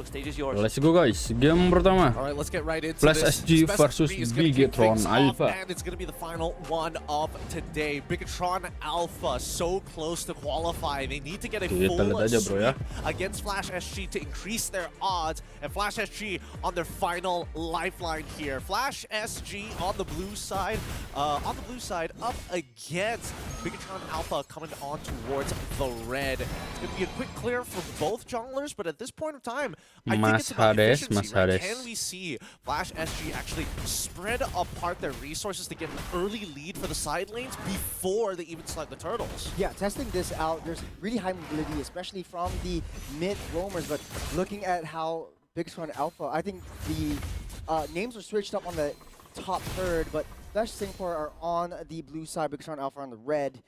Stage is yours. Let's go guys, game pertama. All right, let's get right into Flash this. SG versus Bigetron Alpha. And it's going to be the final one of today. Bigetron Alpha so close to qualify. They need to get a full sweep against Flash SG to increase their odds. And Flash SG on their final lifeline here. Flash SG on the blue side, up against Bigetron Alpha coming on towards the red. It's going to be a quick clear for both junglers, but at this point of time, I think it's about efficiency, right? Can we see Flash SG actually spread apart their resources to get an early lead for the side lanes before they even select the turtles? Yeah, testing this out, there's really high mobility, especially from the mid roamers, but looking at how Bigetron Alpha, I think the names are switched up on the top third, but Flash Singapore are on the blue side, Bigetron Alpha on the red.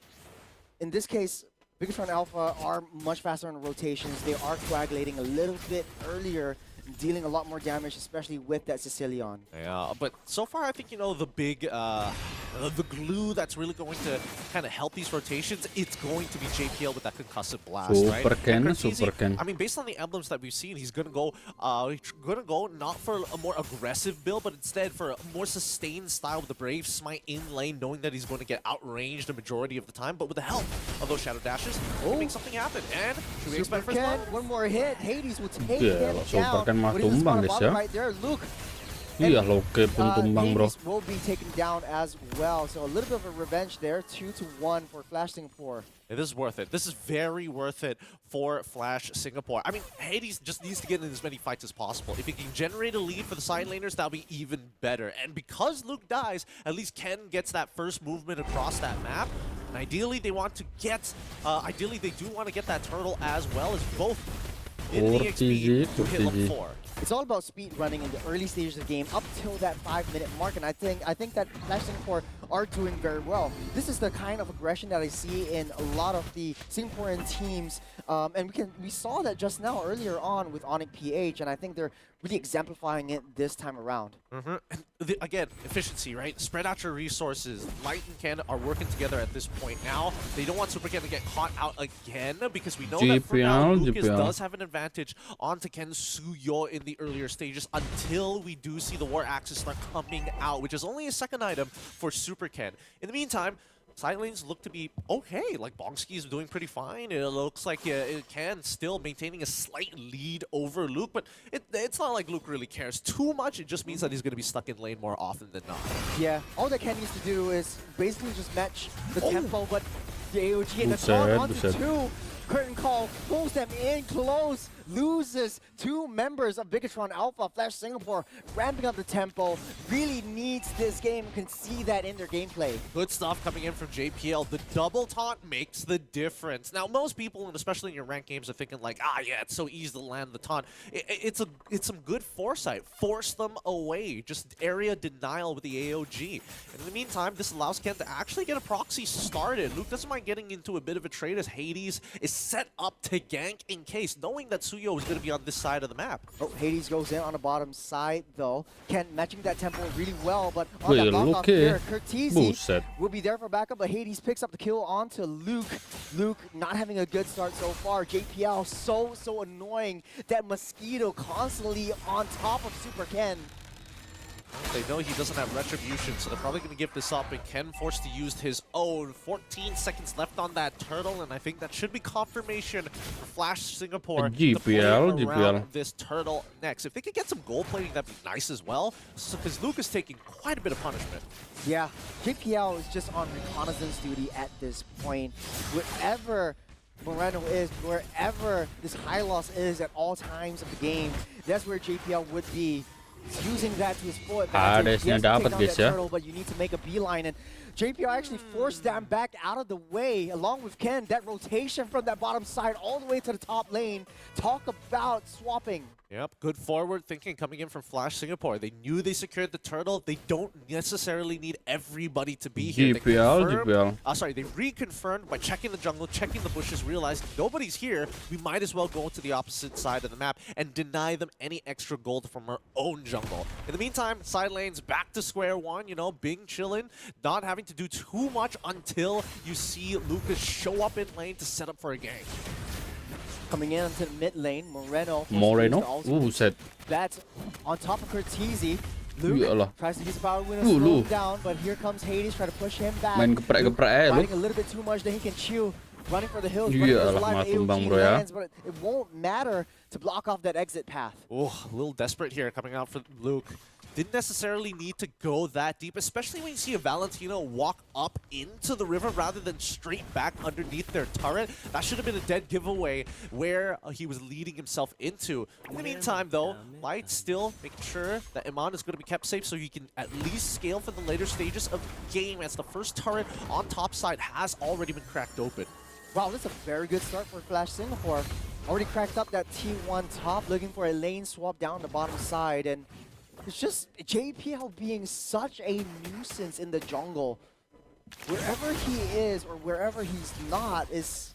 In this case, Bigetron Alpha are much faster on the rotations. They are coagulating a little bit earlier, dealing a lot more damage, especially with that Sicilian. Yeah, but so far I think, you know, the big, the glue that's really going to kind of help these rotations, it's going to be JPL with that concussive blast, Superkenn. I mean, based on the emblems that we've seen, he's gonna go not for a more aggressive build, but instead for a more sustained style with the Brave Smite in lane, knowing that he's going to get outranged the majority of the time, but with the help of those shadow dashes, make something happen. And should we expect first one more hit, Hades will take him down. Mah tumbang guys ya. Right there, Luke. Iya, Loke pun tumbang bro. Will be taken down as well. So a little bit of a revenge there, 2-1 for Flash Singapore. Yeah, this is worth it. This is very worth it for Flash Singapore. I mean, Hades just needs to get in as many fights as possible. If he can generate a lead for the side laners, that'll be even better. And because Luke dies, at least Ken gets that first movement across that map. And ideally, they want to get, ideally they do want to get that turtle as well as both in the XP to hit level 4. It's all about speed running in the early stages of the game up till that 5-minute mark, and I think that Flash Singapore are doing very well. This is the kind of aggression that I see in a lot of the Singaporean teams, and we saw that just now earlier on with Onyx PH, and I think they're really exemplifying it this time around. Again, efficiency, right? Spread out your resources. Light and Ken are working together at this point now. They don't want Superkenn to get caught out again because we know that for now Lucas does have an advantage onto Ken Suyo in the earlier stages until we do see the War Axis start coming out, which is only a second item for Superkenn. In the meantime, side lanes look to be okay. Like Bongski is doing pretty fine. It looks like Ken still maintaining a slight lead over Luke, but it's not like Luke really cares too much. It just means that he's going to be stuck in lane more often than not. Yeah, all that Ken needs to do is basically just match the tempo, but the AOG and the taunt onto 2. Curtain call, pulls them in close, loses 2 members of Bigetron Alpha. Flash Singapore ramping up the tempo, really needs this game. You can see that in their gameplay. Good stuff coming in from JPL. The double taunt makes the difference. Now, most people, and especially in your ranked games, are thinking like, yeah, it's so easy to land the taunt. It's some good foresight. Force them away. Just area denial with the AOG. And in the meantime, this allows Ken to actually get a proxy started. Luke doesn't mind getting into a bit of a trade as Hades is set up to gank in case, knowing that Suyo is going to be on this side of the map. Oh, Hades goes in on the bottom side though. Ken matching that tempo really well, but on that block off here, Gadikasih will be there for backup, but Hades picks up the kill onto Luke. Luke not having a good start so far. JPL so annoying. That mosquito constantly on top of Superkenn. They know he doesn't have retribution, so they're probably going to give this up, and Ken forced to use his own. 14 seconds left on that turtle, and I think that should be confirmation for Flash Singapore to play around this turtle next. If they could get some goal plating, that'd be nice as well, because Luke is taking quite a bit of punishment. Yeah, JPL is just on reconnaissance duty at this point. Wherever Moreno is, wherever this high loss is at all times of the game, that's where JPL would be. Using that to his full advantage. Yes, dapat guys ya. Turtle, but you need to make a beeline, and JPL actually forced them back out of the way along with Ken. That rotation from that bottom side all the way to the top lane. Talk about swapping. Yep, good forward thinking coming in from Flash Singapore. They knew they secured the turtle. They don't necessarily need everybody to be here. They reconfirmed by checking the jungle, checking the bushes, realized nobody's here. We might as well go to the opposite side of the map and deny them any extra gold from our own jungle. In the meantime, side lanes back to square one, you know, Bing chilling, not having to do too much until you see Lucas show up in lane to set up for a gank. Coming in into the mid lane, Moreno. Buset. That's on top of Cortese. Iyalah. Luke tries to use the power winner, slow him down, but here comes Hades trying to push him back. Main geprek-geprek Fighting a little bit too much that he can chew. Running for the hills, running for his life. AOG lands, but it won't matter to block off that exit path. Oh, a little desperate here coming out for Luke. Didn't necessarily need to go that deep, especially when you see a Valentino walk up into the river rather than straight back underneath their turret. That should have been a dead giveaway where he was leading himself into. In the meantime, though, Light still making sure that Iman is going to be kept safe so he can at least scale for the later stages of the game, as the first turret on top side has already been cracked open. Wow, that's a very good start for Flash Singapore. Already cracked up that T1 top, looking for a lane swap down the bottom side, and it's just JPL being such a nuisance in the jungle. Wherever he is or wherever he's not is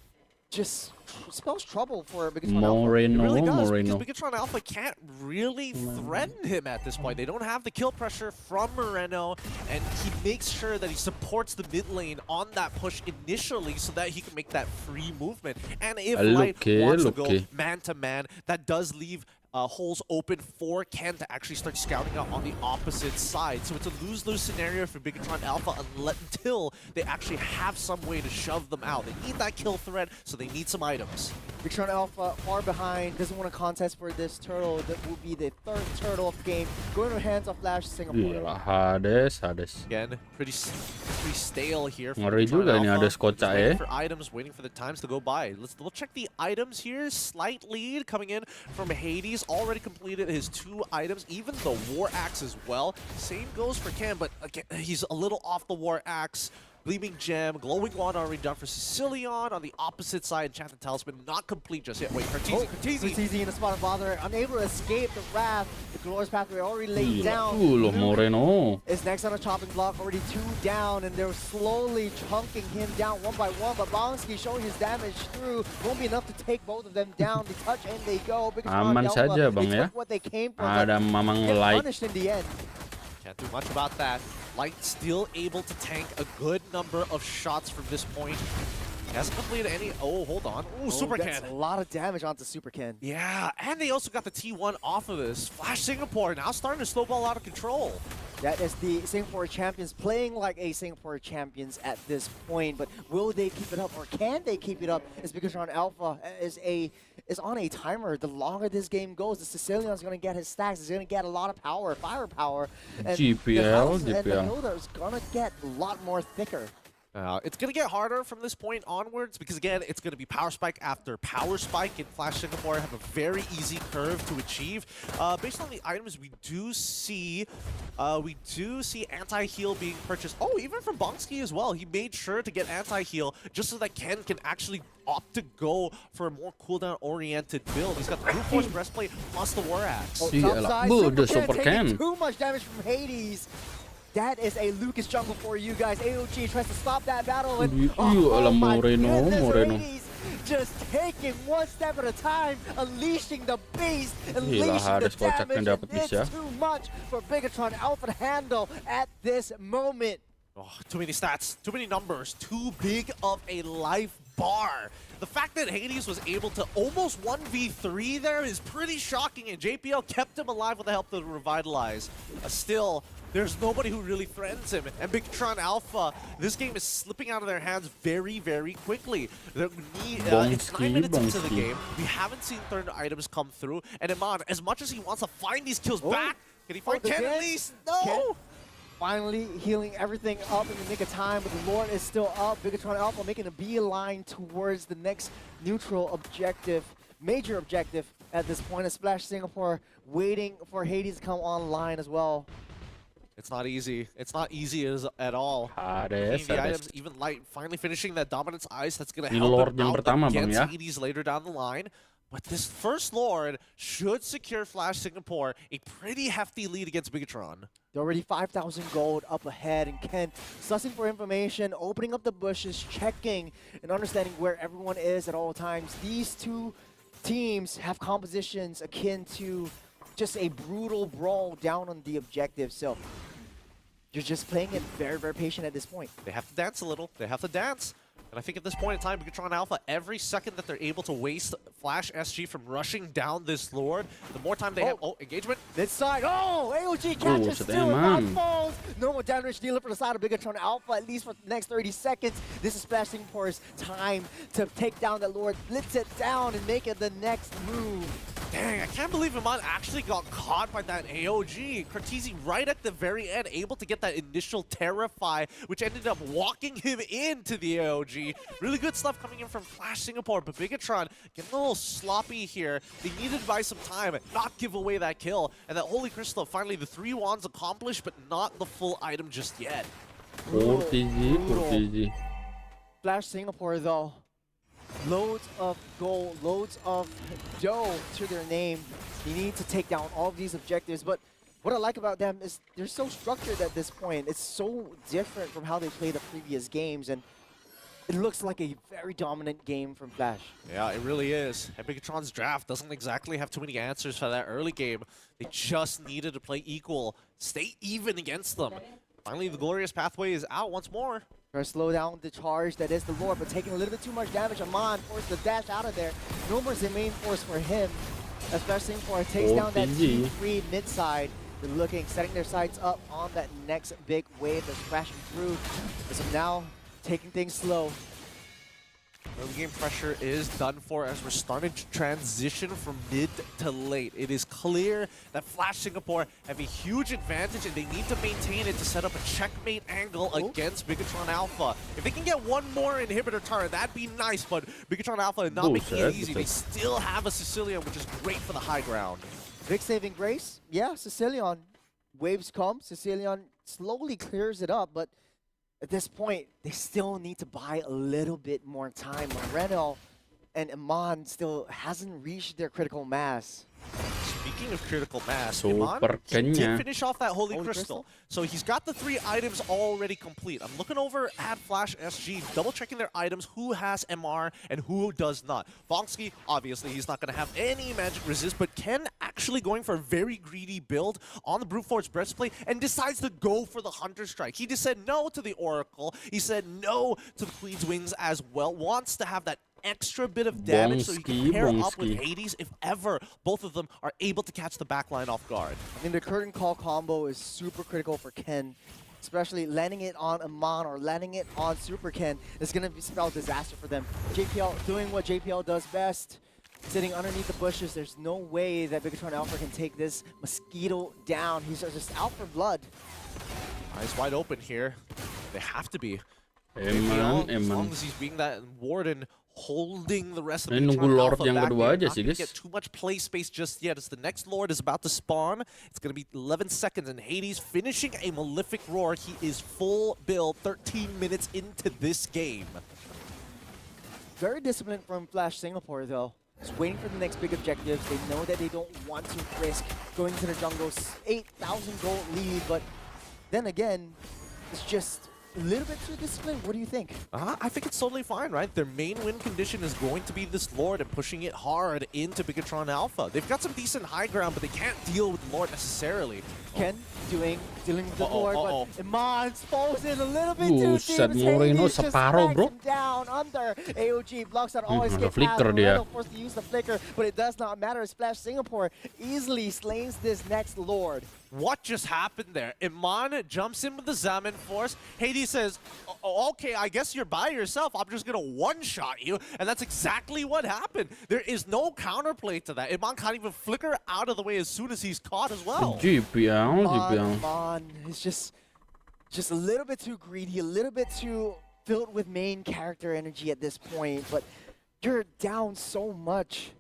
just spells trouble for Bigetron Alpha. It really does, because Bigetron Alpha can't really threaten him at this point. They don't have the kill pressure from Moreno, and he makes sure that he supports the mid lane on that push initially so that he can make that free movement. And if Light wants to go man-to-man, that does leave holes open for Ken to actually start scouting out on the opposite side. So it's a lose-lose scenario for Bigetron Alpha until they actually have some way to shove them out. They need that kill threat, so they need some items. Bigetron Alpha far behind, doesn't want to contest for this turtle. That will be the third turtle of the game. Going to the hands of Flash Singapore. Hades. Again, pretty stale here. Ngeri juga ini Hades kocak ya. For items, waiting for the times to go by. We'll check the items here. Slight lead coming in from Hades. Already completed his 2 items, even the War Axe as well. Same goes for Ken, but again, he's a little off the War Axe. Gleaming Gem, Glowing Wand already done for Sicilion. On the opposite side, Enchanted Talisman not complete just yet. Wait, Cortese in the spot of bother, unable to escape the wrath. The Glorious Pathway already laid down. Moreno is next on a chopping block, already 2 down, and they're slowly chunking him down one by one. But Bonsky showing his damage through won't be enough to take both of them down. They touch and they go. Aman saja bang ya. What they came for, ada Mamang Light. Punished in the end. Can't do much about that. Light still able to tank a good number of shots from this point. He hasn't completed any. Oh, hold on. Ooh, Superkenn. That's a lot of damage onto Superkenn. Yeah, and they also got the T1 off of this. Flash Singapore now starting to snowball out of control. That is the Singapore champions playing like a Singapore champions at this point, but will they keep it up or can they keep it up? It's Bigetron Alpha is on a timer. The longer this game goes, the Sicilian is going to get his stacks. He's going to get a lot of power, firepower. And GPL. the Hilda is going to get a lot more thicker. It's going to get harder from this point onwards because, again, it's going to be Power Spike after Power Spike, and Flash Singapore have a very easy curve to achieve. Based on the items, we do see anti-heal being purchased. Oh, even from Bonsky as well. He made sure to get anti-heal just so that Ken can actually opt to go for a more cooldown-oriented build. He's got the Brute Force Breastplate plus the War Axe. Oh, Superkenn too much damage from Hades. That is a Lucas jungle for you guys. AOG tries to stop that battle, and Moreno. Hades just taking one step at a time, unleashing the beast, unleashing the damage. It's too much for Bigetron Alpha to handle at this moment. Oh, too many stats, too many numbers, too big of a life bar. The fact that Hades was able to almost 1v3 there is pretty shocking, and JPL kept him alive with the help of Revitalize. Still, there's nobody who really threatens him. And Bigetron Alpha, this game is slipping out of their hands very, very quickly. It's 9 minutes into the game. We haven't seen third items come through. And Iman, as much as he wants to find these kills back, can he find Ken at least? No! Ken finally healing everything up in the nick of time, but the Lord is still up. Bigetron Alpha making a beeline towards the next neutral objective, major objective at this point. As Flash Singapore waiting for Hades to come online as well. It's not easy. It's not easy at all. Hades. Items, even Light finally finishing that Dominance Ice. That's going to help him out against Hades later down the line. But this first Lord should secure Flash Singapore a pretty hefty lead against Bigetron. They're already 5,000 gold up ahead, and Ken sussing for information, opening up the bushes, checking, and understanding where everyone is at all times. These two teams have compositions akin to just a brutal brawl down on the objective, so you're just playing it very, very patient at this point. They have to dance a little. They have to dance. And I think at this point in time, Bigetron Alpha, every second that they're able to waste Flash SG from rushing down this Lord, the more time they have... Oh, engagement. This side. Oh, AOG catches sedih, still. man. Falls. Normal damage dealer for the side of Bigetron Alpha, at least for the next 30 seconds. This is Splash Singapore's time to take down that Lord, blitz it down, and make it the next move. Dang, I can't believe Iman actually got caught by that AOG. Cortese right at the very end, able to get that initial Terrify, which ended up walking him into the AOG. Really good stuff coming in from Flash Singapore, but Bigetron getting a little sloppy here. They needed to buy some time and not give away that kill. And that Holy Crystal, finally the 3 wands accomplished, but not the full item just yet. Cortese. Flash Singapore, though. Loads of gold, loads of dough to their name. You need to take down all of these objectives, but what I like about them is they're so structured at this point. It's so different from how they played the previous games, and it looks like a very dominant game from Flash. Yeah, it really is. And Bigetron's draft doesn't exactly have too many answers for that early game. They just needed to play equal, stay even against them. Finally, the glorious pathway is out once more. Trying to slow down the charge that is the Lord, but taking a little bit too much damage. Amon forced the dash out of there. Nomer's the main force for him, especially for it takes down that T3 mid side. They're looking, setting their sights up on that next big wave that's crashing through. So now, taking things slow. Early game pressure is done for as we're starting to transition from mid to late. It is clear that Flash Singapore have a huge advantage and they need to maintain it to set up a checkmate angle against Bigetron Alpha. If they can get one more inhibitor turret, that'd be nice, but Bigetron Alpha not making it easy. They still have a Sicilian, which is great for the high ground. Big saving grace. Yeah, Sicilian. Waves come. Sicilian slowly clears it up, but at this point, they still need to buy a little bit more time. Moreno and Iman still hasn't reached their critical mass. Speaking of critical mass, Iman did finish off that Holy Crystal. So he's got the 3 items already complete. I'm looking over at Flash SG, double-checking their items, who has MR and who does not. Vongsky, obviously, he's not going to have any magic resist, but Ken actually going for a very greedy build on the Brute Force Breastplate and decides to go for the Hunter Strike. He just said no to the Oracle. He said no to the Queen's Wings as well. Wants to have that extra bit of damage so you can pair up with Hades if ever both of them are able to catch the backline off guard. I mean, the curtain call combo is super critical for Ken, especially landing it on Iman or landing it on Superkenn is going to spell disaster for them. JPL doing what JPL does best, sitting underneath the bushes. There's no way that Bigetron Alpha can take this mosquito down. He's just out for blood. Eyes wide open here. They have to be. As long as he's being that warden, holding the rest of the Lord yang kedua aja sih, guys. Get too much play space just yet as the next Lord is about to spawn. It's going to be 11 seconds and Hades finishing a Malefic Roar. He is full build 13 minutes into this game. Very disciplined from Flash Singapore though. Just waiting for the next big objectives. They know that they don't want to risk going to the jungle. 8,000 gold lead, but then again, it's just a little bit too disciplined. What do you think? I think it's totally fine, right? Their main win condition is going to be this Lord and pushing it hard into Bigetron Alpha. They've got some decent high ground, but they can't deal with Lord necessarily. Ken dealing with the Lord, but Iman falls in a little bit too deep. Moreno separuh, bro. Him down under AOG blocks out all escape paths. Moreno forced to use the flicker, but it does not matter. Splash Singapore easily slays this next Lord. What just happened there? Iman jumps in with the Zaman Force. Hades says, okay, I guess you're by yourself. I'm just going to one-shot you. And that's exactly what happened. There is no counterplay to that. Iman can't even flicker out of the way as soon as he's caught as well. Iman is just a little bit too greedy, a little bit too filled with main character energy at this point. But you're down so much.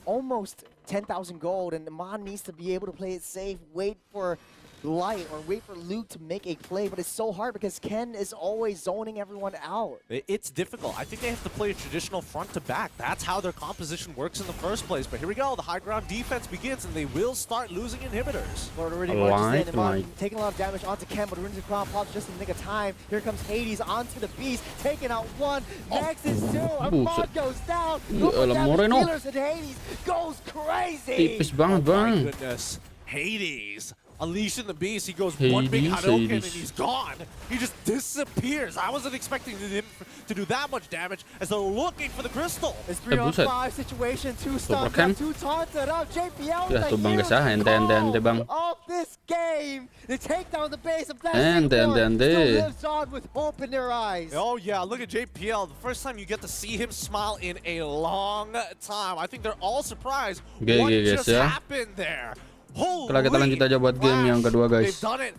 Almost 10,000 gold, and Iman needs to be able to play it safe, wait for Light or wait for Luke to make a play, but it's so hard because Ken is always zoning everyone out. It's difficult. I think they have to play a traditional front to back. That's how their composition works in the first place. But here we go. The high ground defense begins, and they will start losing inhibitors. Lord already marches in. Iman taking a lot of damage onto Ken, but Runes of Crown pops just in the nick of time. Here comes Hades onto the beast, taking out one. Next is two. Iman goes down. Moreno. And Hades goes crazy. Tipis banget, bang. My goodness. Hades Unleashing the beast, he goes Hades, one big Hadouken and Hades. he's gone. He just disappears. I wasn't expecting him to do that much damage as they're looking for the crystal. It's 3-on-5 buset. situation, 2 stunned Superkenn. up, 2 taunted up. JPL Ya, tuh bang guys, ente bang. of this game. They take down the base of Blessing Ente. still lives on with hope in their eyes. Oh yeah, look at JPL. The first time you get to see him smile in a long time. I think they're all surprised GG what guys just ya. happened there. Holy Setelah kita lanjut aja buat game yang kedua They've guys. done it.